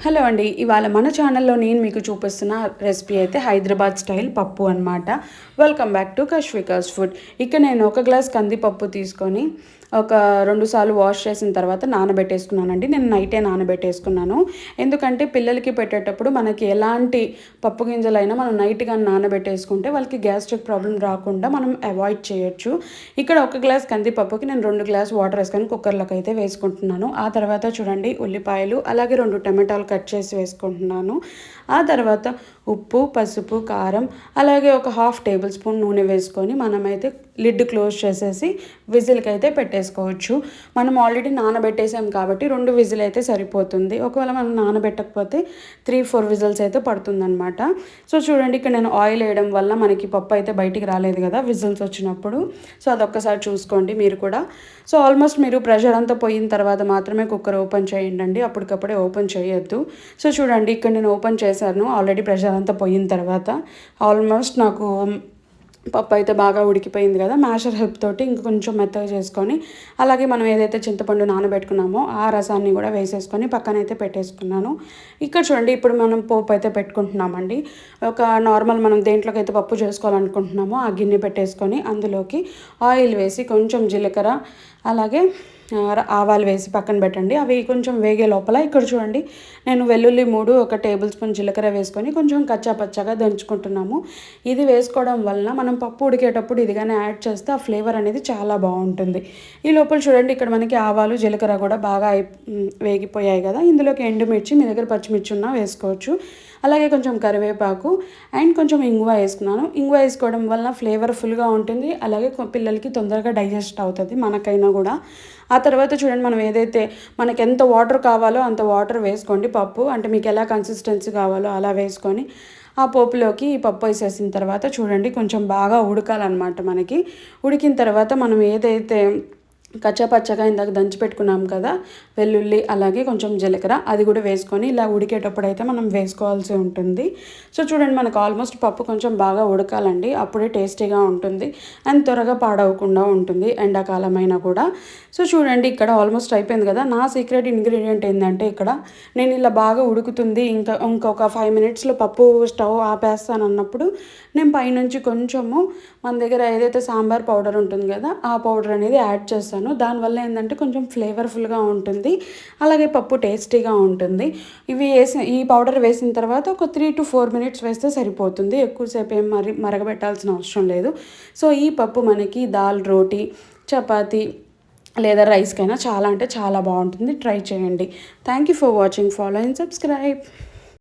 Hello అండి. ఇవాళ మన ఛానల్‌లో నేను మీకు చూపిస్తున్న రెసిపీ అయితే హైదరాబాద్ స్టైల్ పప్పు అనమాట. Welcome back to Kashvika's food. ఇక్కడ నేను ఒక గ్లాస్ కందిపప్పు తీసుకొని ఒక 2 సార్లు వాష్ చేసిన తర్వాత నానబెట్టేసుకున్నానండి. నేను నైటే నానబెట్టేసుకున్నాను. ఎందుకంటే పిల్లలకి పెట్టేటప్పుడు మనకి ఎలాంటి పప్పు గింజలైనా మనం నైట్ గాని నానబెట్టేసుకుంటే వాళ్ళకి గ్యాస్ట్రిక్ ప్రాబ్లమ్ రాకుండా మనం అవాయిడ్ చేయొచ్చు. ఇక్కడ ఒక గ్లాస్ కందిపప్పుకి నేను 2 గ్లాస్ వాటర్ వేసుకొని కుక్కర్‌లోకి అయితే వేసుకుంటున్నాను. ఆ తర్వాత చూడండి ఉల్లిపాయలు అలాగే 2 టమాటాలు కట్ చేసి వేసుకుంటున్నాను. ఆ తర్వాత ఉప్పు, పసుపు, కారం అలాగే ఒక హాఫ్ టేబుల్ స్పూన్ నూనె వేసుకొని మనమైతే లిడ్ క్లోజ్ చేసేసి విజిల్కి అయితే పెట్టేసుకోవచ్చు. మనం ఆల్రెడీ నానబెట్టేసాం కాబట్టి 2 విజిల్ అయితే సరిపోతుంది. ఒకవేళ మనం నానబెట్టకపోతే 3-4 విజిల్స్ అయితే పడుతుందన్నమాట. సో చూడండి ఇక్కడ నేను ఆయిల్ వేయడం వల్ల మనకి పప్పు అయితే బయటికి రాలేదు కదా విజిల్స్ వచ్చినప్పుడు. సో అదొక్కసారి చూసుకోండి మీరు కూడా. సో ఆల్మోస్ట్ మీరు ప్రెషర్ అంతా పోయిన తర్వాత మాత్రమే కుక్కర్ ఓపెన్ చేయండి. అప్పటికప్పుడే ఓపెన్ చేయొద్దు. సో చూడండి ఇక్కడ నేను ఓపెన్ చేశాను ఆల్రెడీ ప్రెషర్ అంతా పోయిన తర్వాత. ఆల్మోస్ట్ నాకు పప్పు అయితే బాగా ఉడికిపోయింది కదా. మ్యాషర్ హెల్ప్ తోటి ఇంకొంచెం మెత్తగా చేసుకొని అలాగే మనం ఏదైతే చింతపండు నానబెట్టుకున్నామో ఆ రసాన్ని కూడా వేసేసుకొని పక్కనైతే పెట్టేసుకున్నాను. ఇక్కడ చూడండి ఇప్పుడు మనం పోపు అయితే పెట్టుకుంటున్నామండి. ఒక నార్మల్ మనం దేంట్లోకి అయితే పప్పు చేసుకోవాలనుకుంటున్నామో ఆ గిన్నె పెట్టేసుకొని అందులోకి ఆయిల్ వేసి కొంచెం జీలకర్ర అలాగే ఆవాలు వేసి పక్కన పెట్టండి. అవి కొంచెం వేగే లోపల ఇక్కడ చూడండి నేను వెల్లుల్లి 3 ఒక టేబుల్ స్పూన్ జీలకర్ర వేసుకొని కొంచెం కచ్చా పచ్చగా దంచుకుంటున్నాము. ఇది వేసుకోవడం వలన మనం పప్పు ఉడికేటప్పుడు ఇది కానీ యాడ్ చేస్తే ఆ ఫ్లేవర్ అనేది చాలా బాగుంటుంది. ఈ లోపల చూడండి ఇక్కడ మనకి ఆవాలు జీలకర్ర కూడా బాగా వేగిపోయాయి కదా. ఇందులోకి ఎండుమిర్చి మీ దగ్గర పచ్చిమిర్చి ఉన్నా వేసుకోవచ్చు. అలాగే కొంచెం కరివేపాకు అండ్ కొంచెం ఇంగువ వేసుకున్నాను. ఇంగువ వేసుకోవడం వలన ఫ్లేవర్ఫుల్గా ఉంటుంది. అలాగే పిల్లలకి తొందరగా డైజెస్ట్ అవుతుంది మనకైనా కూడా. ఆ తర్వాత చూడండి మనం ఏదైతే మనకి ఎంత వాటర్ కావాలో అంత వాటర్ వేసుకోండి. పప్పు అంటే మీకు ఎలా కన్సిస్టెన్సీ కావాలో అలా వేసుకొని ఆ పోపులోకి ఈ పప్పు వేసేసిన తర్వాత చూడండి కొంచెం బాగా ఉడకాలన్నమాట. మనకి ఉడికిన తర్వాత మనం ఏదైతే కచ్చాపచ్చగా ఇందాక దంచి పెట్టుకున్నాం కదా వెల్లుల్లి అలాగే కొంచెం జీలకర్ర అది కూడా వేసుకొని ఇలా ఉడికేటప్పుడు అయితే మనం వేసుకోవాల్సి ఉంటుంది. సో చూడండి మనకు ఆల్మోస్ట్ పప్పు కొంచెం బాగా ఉడకాలండి. అప్పుడే టేస్టీగా ఉంటుంది అండ్ త్వరగా పాడవకుండా ఉంటుంది ఎండాకాలం అయినా కూడా. సో చూడండి ఇక్కడ ఆల్మోస్ట్ అయిపోయింది కదా. నా సీక్రెట్ ఇంగ్రీడియంట్ ఏంటంటే ఇక్కడ నేను ఇలా బాగా ఉడుకుతుంది ఇంకొక 5 మినిట్స్లో పప్పు స్టవ్ ఆపేస్తాను అన్నప్పుడు నేను పైనుంచి కొంచెము మన దగ్గర ఏదైతే సాంబార్ పౌడర్ ఉంటుంది కదా ఆ పౌడర్ అనేది యాడ్ చేస్తాను. దానివల్ల ఏంటంటే కొంచెం ఫ్లేవర్ఫుల్గా ఉంటుంది అలాగే పప్పు టేస్టీగా ఉంటుంది. ఈ పౌడర్ వేసిన తర్వాత ఒక 3-4 మినిట్స్ వేస్తే సరిపోతుంది. ఎక్కువసేపు ఏం మరగబెట్టాల్సిన అవసరం లేదు. సో ఈ పప్పు మనకి దాల్ రోటీ చపాతీ లేదా రైస్కైనా చాలా అంటే చాలా బాగుంటుంది. ట్రై చేయండి. Thank you for watching. Follow and subscribe.